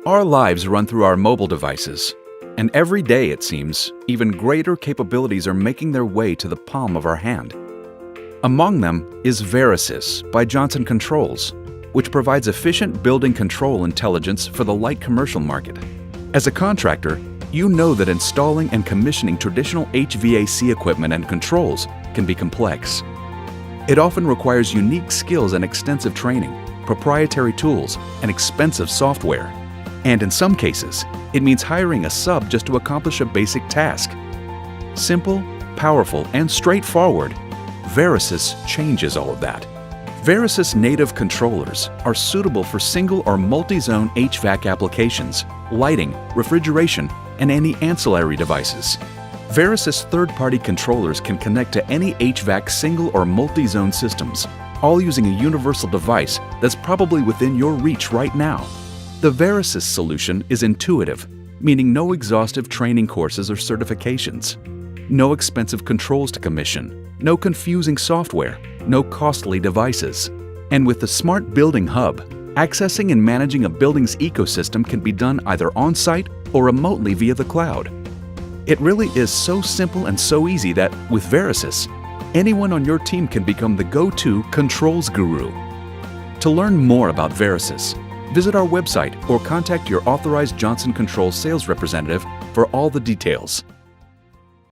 Our lives run through our mobile devices, and every day, it seems, even greater capabilities are making their way to the palm of our hand. Among them is Verasys by Johnson Controls, which provides efficient building control intelligence for the light commercial market. As a contractor, you know that installing and commissioning traditional HVAC equipment and controls can be complex. It often requires unique skills and extensive training, proprietary tools, and expensive software. And in some cases, it means hiring a sub just to accomplish a basic task. Simple, powerful, and straightforward, Verasys changes all of that. Verasys native controllers are suitable for single or multi-zone HVAC applications, lighting, refrigeration, and any ancillary devices. Verasys third-party controllers can connect to any HVAC single or multi-zone systems, all using a universal device that's probably within your reach right now. The Verasys solution is intuitive, meaning no exhaustive training courses or certifications, no expensive controls to commission, no confusing software, no costly devices. And with the Smart Building Hub, accessing and managing a building's ecosystem can be done either on-site or remotely via the cloud. It really is so simple and so easy that, with Verasys, anyone on your team can become the go-to controls guru. To learn more about Verasys, visit our website or contact your authorized Johnson Controls sales representative for all the details.